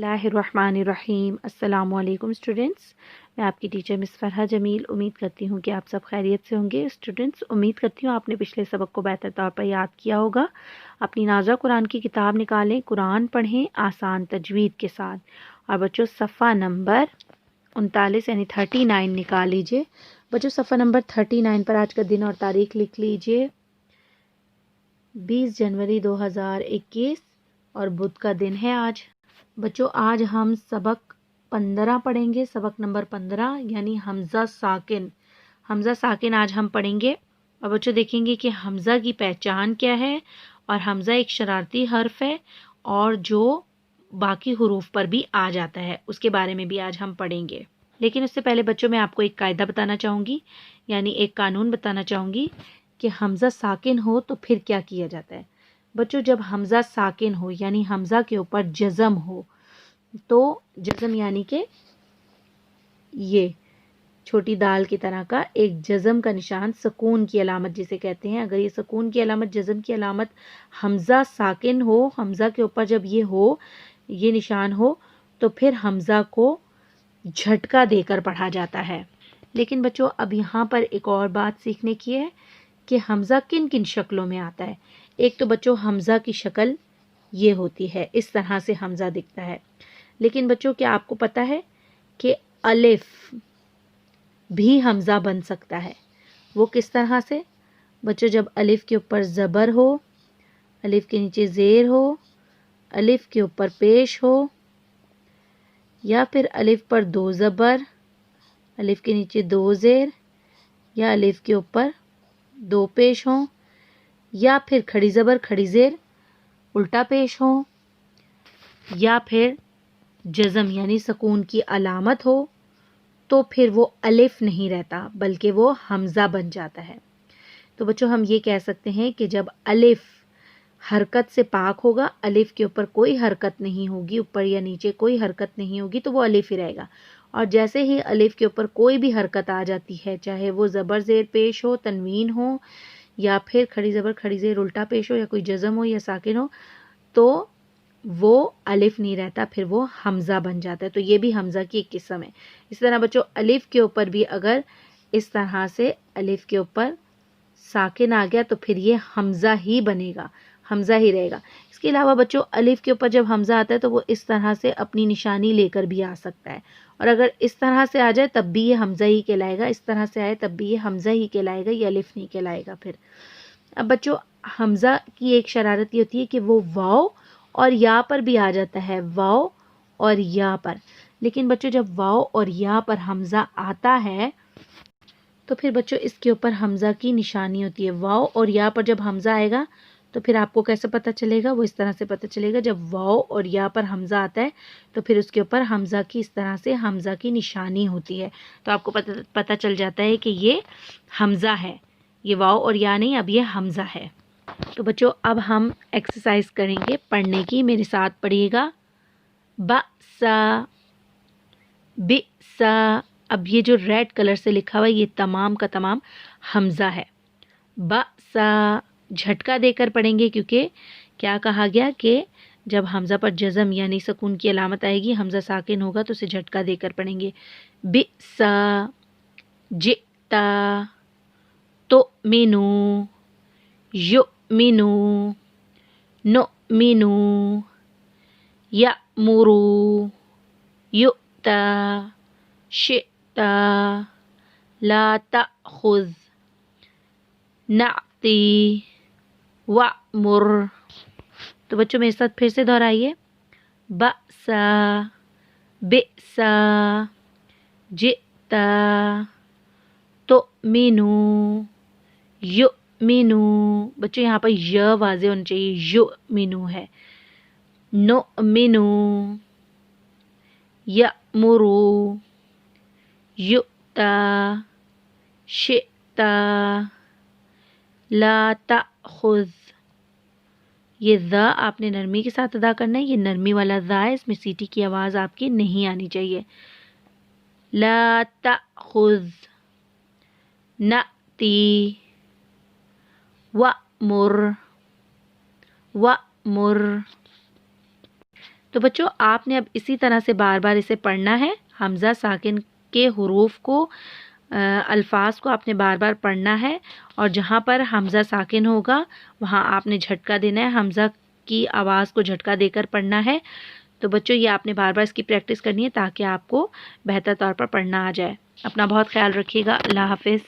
बिस्मिल्लाहिर्रहमानिर्रहीम। अस्सलामु अलैकुम स्टूडेंट्स, मैं आपकी टीचर मिस फरहा जमील। उम्मीद करती हूँ कि आप सब खैरियत से होंगे। स्टूडेंट्स, उम्मीद करती हूँ आपने पिछले सबक को बेहतर तौर पर याद किया होगा। अपनी नाज़ा कुरान की किताब निकालें, कुरान पढ़ें आसान तजवीद के साथ। और बच्चों, सफ़ा नंबर 39 यानी 39 निकाल लीजिए। बच्चों, सफ़ा नंबर 39 पर आज का दिन और तारीख लिख लीजिए। 20 जनवरी 2021 और बुध का दिन है आज। बच्चों, आज हम सबक 15 पढ़ेंगे, सबक नंबर 15 यानी हमज़ा साकिन। हमज़ा साकिन आज हम पढ़ेंगे। और बच्चों देखेंगे कि हमज़ा की पहचान क्या है। और हमज़ा एक शरारती हर्फ है और जो बाकी हुरूफ पर भी आ जाता है, उसके बारे में भी आज हम पढ़ेंगे। लेकिन उससे पहले बच्चों, मैं आपको एक कायदा बताना चाहूँगी, यानी एक कानून बताना चाहूँगी कि हमज़ा साकिन हो तो फिर क्या किया जाता है। बच्चों, जब हमज़ा साकिन हो यानी हमज़ा के ऊपर जज़म हो, तो जज़म यानी कि ये छोटी दाल की तरह का एक जज़म का निशान, सुकून की अलामत जिसे कहते हैं, अगर ये सुकून की अलामत, जज़म की अलामत हमज़ा साकिन हो, हमज़ा के ऊपर जब ये हो, ये निशान हो, तो फिर हमज़ा को झटका देकर पढ़ा जाता है। लेकिन बच्चों, अब यहाँ पर एक और बात सीखने की है कि हमज़ा किन किन शक्लों में आता है। एक तो बच्चों, हमज़ा की शक्ल ये होती है, इस तरह से हमज़ा दिखता है। लेकिन बच्चों, क्या आपको पता है कि अलिफ भी हमज़ा बन सकता है? वो किस तरह से? बच्चों, जब अलिफ के ऊपर ज़बर हो, अलिफ के नीचे ज़ेर हो, अलिफ के ऊपर पेश हो, या फिर अलिफ पर दो ज़बर, अलिफ के नीचे दो ज़ेर, या अलिफ के ऊपर दो पेश हों, या फिर खड़ी ज़बर खड़ी ज़ेर उल्टा पेश हो, या फिर जज़म यानी सुकून की अलामत हो, तो फिर वो अलिफ नहीं रहता बल्कि वो हमज़ा बन जाता है। तो बच्चों, हम ये कह सकते हैं कि जब अलिफ हरकत से पाक होगा, अलिफ के ऊपर कोई हरकत नहीं होगी, ऊपर या नीचे कोई हरकत नहीं होगी, तो वो अलिफ ही रहेगा। और जैसे ही अलिफ के ऊपर कोई भी हरकत आ जाती है, चाहे वो ज़बर ज़ेर पेश हो, तनवीन हो, या फिर खड़ी ज़बर खड़ी ज़ेर उल्टा पेश हो, या कोई जज़म हो या साकिन हो, तो वो अलिफ नहीं रहता, फिर वो हमज़ा बन जाता है। तो ये भी हमज़ा की एक किस्म है। इस तरह बच्चों, अलिफ के ऊपर भी अगर इस तरह से अलिफ के ऊपर साकिन आ गया, तो फिर ये हमज़ा ही बनेगा, हमज़ा ही रहेगा। इसके अलावा बच्चों, अलिफ के ऊपर जब हमज़ा आता है तो वो इस तरह से अपनी निशानी लेकर भी आ सकता है, और अगर इस तरह से आ जाए तब भी ये हमज़ा ही कहलाएगा, इस तरह से आए तब भी ये हमज़ा ही कहलाएगा, ये अलिफ नहीं कहलाएगा। फिर अब बच्चों, हमज़ा की एक शरारत ये होती है कि वो वाव और या पर भी आ जाता है, वाव और या पर। लेकिन बच्चों, जब वाव और या पर हमज़ा आता है तो फिर बच्चों इसके ऊपर हमज़ा की निशानी होती है। वाव और या पर जब हमज़ा आएगा तो फिर आपको कैसे पता चलेगा? वो इस तरह से पता चलेगा, जब वाव और या पर हमज़ा आता है तो फिर उसके ऊपर हमज़ा की इस तरह से हमज़ा की निशानी होती है, तो आपको पता चल जाता है कि ये हमज़ा है, ये वाव और या नहीं, अब ये हमज़ा है। तो बच्चों, अब हम एक्सरसाइज करेंगे पढ़ने की, मेरे साथ पढ़िएगा। ब सा, बि सा। अब ये जो रेड कलर से लिखा हुआ है, ये तमाम का तमाम हमज़ा है। ब सा झटका देकर पढ़ेंगे, क्योंकि क्या कहा गया कि जब हमज़ा पर जज़म यानी सुकून की अलामत आएगी, हमज़ा साकिन होगा, तो उसे झटका देकर पढ़ेंगे। बि सा, जिता, तो मिनू, यु मिनू, नो मिनू, या मुरू, युता, शिता, ला तअखुज़, नाती, वअमुर। तो बच्चों, मेरे साथ फिर से दोहराइए। बसा, बिसा, जिता, तो मिनू, यु मिनू। बच्चों, यहाँ पर य वाज़े होना चाहिए, यु मिनू है। नो मिनू, यअमुरू, युता, शिता, ला तअखुज़। ये ज़ आपने नरमी के साथ अदा करना है, ये नरमी वाला ज़ है, इसमें सीटी की आवाज़ आपकी नहीं आनी चाहिए। ला तअखुज़, नाती, वअमुर, वअमुर। تو بچوں آپ نے اب اسی طرح سے بار بار اسے پڑھنا ہے. حمزہ ساکن کے حروف کو الفاظ کو آپ نے بار بار پڑھنا ہے اور جہاں پر حمزہ ساکن ہوگا وہاں آپ نے جھٹکا دینا ہے. حمزہ کی آواز کو جھٹکا دے کر پڑھنا ہے. تو بچوں یہ آپ نے بار بار اس کی پریکٹس کرنی ہے تاکہ آپ کو بہتر طور پر پڑھنا آ جائے. اپنا بہت خیال رکھیے گا. اللہ حافظ.